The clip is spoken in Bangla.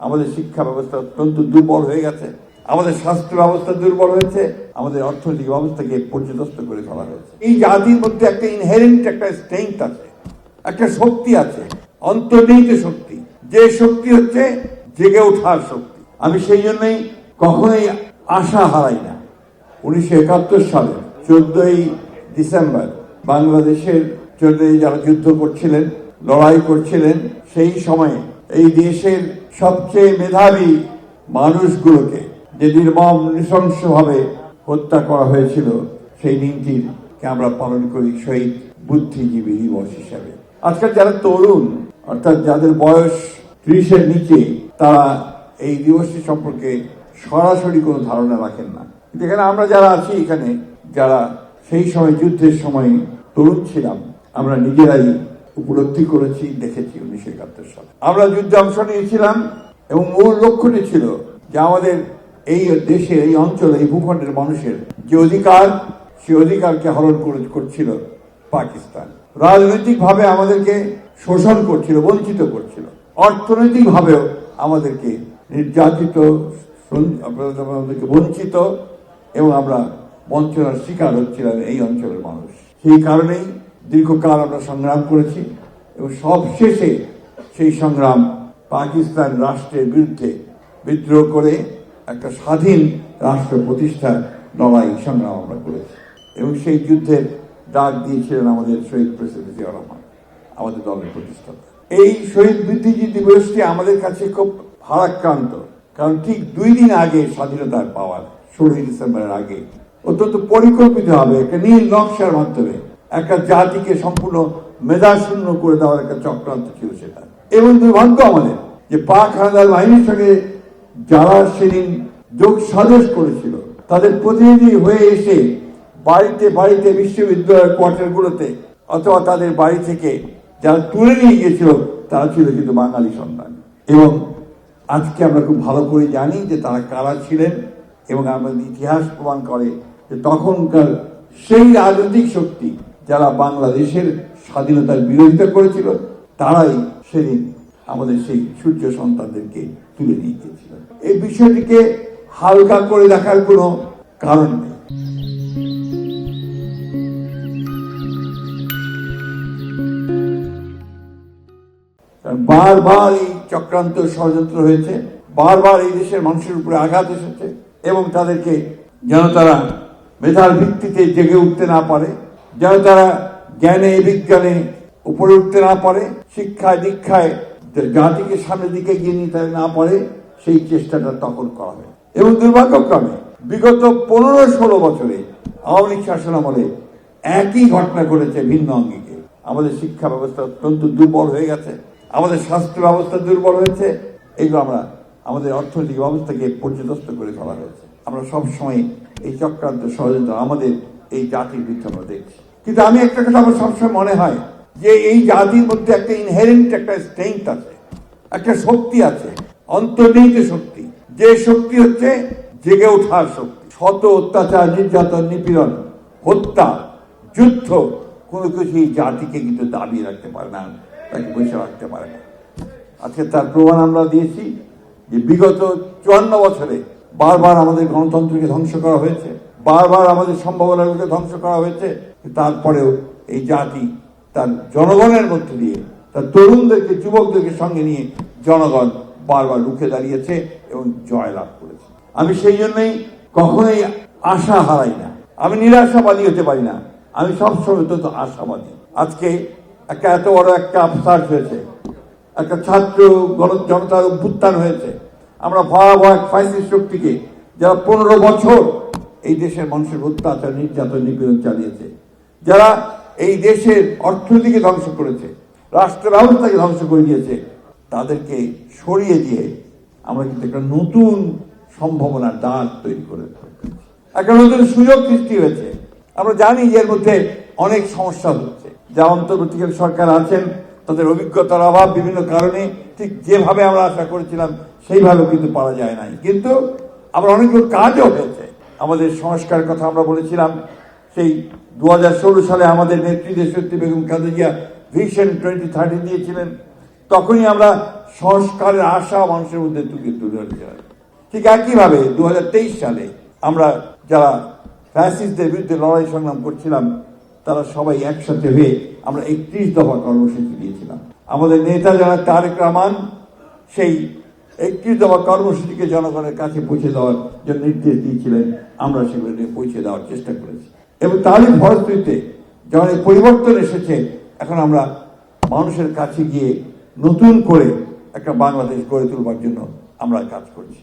আমাদের শিক্ষা ব্যবস্থা অত্যন্ত দুর্বল হয়ে গেছে, আমাদের স্বাস্থ্য ব্যবস্থা দুর্বল হয়েছে, আমাদের অর্থনৈতিক ব্যবস্থাকে পর্যদস্ত করে ফেলা হয়েছে। এই জাতির মধ্যে একটা ইনহেরেন্ট একটা স্ট্রেংথ আছে, একটা শক্তি আছে, অন্তর্নিহিত শক্তি, যে শক্তি হচ্ছে জেগে ওঠার শক্তি। আমি সেই জন্যই কখনোই আশা হারাই না। 1971 সালে 14ই ডিসেম্বর বাংলাদেশের জন্য যারা যুদ্ধ করছিলেন, লড়াই করছিলেন, সেই সময়ে এই দেশের সবচেয়ে মেধাবী মানুষগুলোকে যে নির্মম নৃশংসভাবে হত্যা করা হয়েছিল, সেই দিনটিকে আমরা পালন করি শহীদ বুদ্ধিজীবী দিবস হিসাবে। আজকাল যারা তরুণ, অর্থাৎ যাদের বয়স 30-এর নিচে, তারা এই দিবসটি সম্পর্কে সরাসরি কোনো ধারণা রাখেন না। কিন্তু এখানে আমরা যারা আছি, এখানে যারা সেই সময় যুদ্ধের সময় তরুণ ছিলাম, আমরা নিজেরাই উপলব্ধি করেছি, দেখেছি 1971 সালে আমরা যুদ্ধে অংশ নিয়েছিলাম এবং মূল লক্ষ্যটি ছিল যে আমাদের এই দেশে, এই অঞ্চলে, এই ভূখণ্ডের মানুষের যে অধিকার, সেই অধিকারকে হরণ করছিল পাকিস্তান। রাজনৈতিকভাবে আমাদেরকে শোষণ করছিল, বঞ্চিত করছিল, অর্থনৈতিকভাবেও আমাদেরকে নির্যাতিত, আমাদেরকে বঞ্চিত, এবং আমরা বঞ্চনার শিকার হচ্ছিলাম এই অঞ্চলের মানুষ। সেই কারণেই দীর্ঘকাল আমরা সংগ্রাম করেছি এবং সবশেষে সেই সংগ্রাম পাকিস্তান রাষ্ট্রের বিরুদ্ধে বিদ্রোহ করে একটা স্বাধীন রাষ্ট্র প্রতিষ্ঠার লড়াই সংগ্রাম আমরা করেছি। এবং সেই যুদ্ধের ডাক দিয়েছিলেন আমাদের শহীদ প্রেসিডেন্ট জিয়াউর রহমান, আমাদের দলের প্রতিষ্ঠাতা। এই শহীদ বুদ্ধিজীবী দিবসটি আমাদের কাছে খুব ভারাক্রান্ত, কারণ ঠিক 2 দিন আগে স্বাধীনতার পাওয়ার, 16ই ডিসেম্বরের আগে অত্যন্ত পরিকল্পিতভাবে একটা নীল নকশার মাধ্যমে একটা জাতিকে সম্পূর্ণ মেধাশূন্য করে দেওয়ার একটা চক্রান্ত ছিল সেটা। এবং দুর্ভাগ্য আমাদের যে পাক হানাদার বাহিনীর সঙ্গে যারা সেদিন যোগ সাজস করেছিল, তাদের প্রতিনিধি হয়ে এসে বাড়িতে বাড়িতে, বিশ্ববিদ্যালয়ের কোয়ার্টারগুলোতে, অথবা তাদের বাড়ি থেকে যারা তুলে নিয়ে গিয়েছিল, তারা ছিল কিন্তু বাঙালি সন্তান। এবং আজকে আমরা খুব ভালো করে জানি যে তারা কারা ছিলেন, এবং আমাদের ইতিহাস প্রমাণ করে যে তখনকার সেই রাজনৈতিক শক্তি যারা বাংলাদেশের স্বাধীনতার বিরোধিতা করেছিল, তারাই সেদিন আমাদের সেই সূর্য সন্তানদেরকে তুলে নিয়ে গিয়েছিল। এই বিষয়টিকে হালকা করে দেখার কোনো কারণ নেই। বারবার এই চক্রান্ত, ষড়যন্ত্র হয়েছে, বারবার এই দেশের মানুষের উপরে আঘাত এসেছে, এবং তাদেরকে যেন তারা মেধার ভিত্তিতে জেগে উঠতে না পারে, যেন তারা জ্ঞানে বিজ্ঞানে উপরে উঠতে না পারে, শিক্ষায় দীক্ষায় জাতিকে সামনের দিকে এগিয়ে নিতে না পারে, সেই চেষ্টাটা তখন করা হয়। এবং দুর্ভাগ্যক্রমে বিগত 15-16 বছরে আওয়ামী লীগ শাসন আমলে একই ঘটনা ঘটেছে ভিন্ন অঙ্গিকে। আমাদের শিক্ষা ব্যবস্থা অত্যন্ত দুর্বল হয়ে গেছে, আমাদের স্বাস্থ্য ব্যবস্থা দুর্বল হয়েছে, এগুলো আমরা আমাদের অর্থনৈতিক ব্যবস্থাকে পর্যদস্ত করে ফেলা হয়েছে। আমরা সবসময় এই চক্রান্ত, ষড়যন্ত্র আমাদের এই জাতির বিরুদ্ধে আমরা দেখছি। কিন্তু আমি একটা কথা আমার সবসময় মনে হয় যে এই জাতির মধ্যে একটা ইনহেরেন্ট একটা স্ট্রেংথ আছে, একটা শক্তি আছে, অন্তর্নিহিত শক্তি, যে শক্তি হচ্ছে জেগে ওঠার শক্তি। শত অত্যাচার, নির্যাতন, নিপীড়ন, হত্যা, যুদ্ধ, কোনো কিছু এই জাতিকে কিন্তু দাবিয়ে রাখতে পারে না, তাকে বসে রাখতে পারে না। আজকে তার প্রমাণ আমরা দিয়েছি যে বিগত 54 বছরে বারবার আমাদের গণতন্ত্রকে ধ্বংস করা হয়েছে, বারবার আমাদের সম্ভাবনাগুলোকে ধ্বংস করা হয়েছে। তারপরেও এই জাতি তার জনগণের মধ্যে দিয়ে, তার তরুণদেরকে, যুবকদেরকে সঙ্গে নিয়ে জনগণ বারবার রুখে দাঁড়িয়েছে এবং জয়লাভ করেছে। আমি সেই জন্যই কখনোই আশা হারাই না, আমি নিরাশাবাদী হতে পারি না, আমি সবসময় তো আশাবাদী। আজকে একটা এত বড় একটা আফসার হয়েছে, একটা ছাত্র জনতার অভ্যুত্থান হয়েছে। আমরা ভয়াবহ ফ্যাসিস্ট শক্তিকে, যারা 15 বছর এই দেশের মানুষের অত্যাচার, নির্যাতন, নিপীড়ন চালিয়েছে, যারা এই দেশের অর্থনীতিকে ধ্বংস করেছে, রাষ্ট্র ব্যবস্থাকে ধ্বংস করে দিয়েছে, তাদেরকে সরিয়ে দিয়ে আমরা কিন্তু একটা নতুন সম্ভাবনার দ্বার তৈরি করে, একটা নতুন সুযোগ সৃষ্টি হয়েছে। আমরা জানি যে এর মধ্যে অনেক সমস্যা হচ্ছে, যা অন্তর্বর্তীকালীন সরকার আছেন, তাদের অভিজ্ঞতার অভাব বিভিন্ন কারণে ঠিক যেভাবে আমরা আশা করেছিলাম সেইভাবে কিন্তু পারা যায় নাই। কিন্তু আমরা অনেকগুলো কাজও হয়েছে। আমাদের সংস্কার কথা আমরা বলেছিলাম, সেই 2016 সালে আমাদের নেত্রী দেশনেত্রী বেগম খালেদা জিয়া ভিশন 2030 দিয়েছিলেন। তখনই আমরা সংস্কারের আশা মানুষের মধ্যে তুলে ধরেছিলেন। ঠিক একইভাবে 2023 সালে আমরা যারা ফ্যাসিস্টদের বিরুদ্ধে লড়াই সংগ্রাম করছিলাম, তারা সবাই একসাথে হয়ে আমরা 31 দফা কর্মসূচি দিয়েছিলাম। আমাদের নেতা যারা তারেক রহমান সেই 31 দফা কর্মসূচিকে জনগণের কাছে পৌঁছে দেওয়ার জন্য নির্দেশ দিয়েছিলেন, আমরা সেগুলো পৌঁছে দেওয়ার চেষ্টা করেছি। এবং তারই ফলশ্রুতিতে যখন এই পরিবর্তন এসেছে, এখন আমরা মানুষের কাছে গিয়ে নতুন করে একটা বাংলাদেশ গড়ে তুলবার জন্য আমরা কাজ করছি।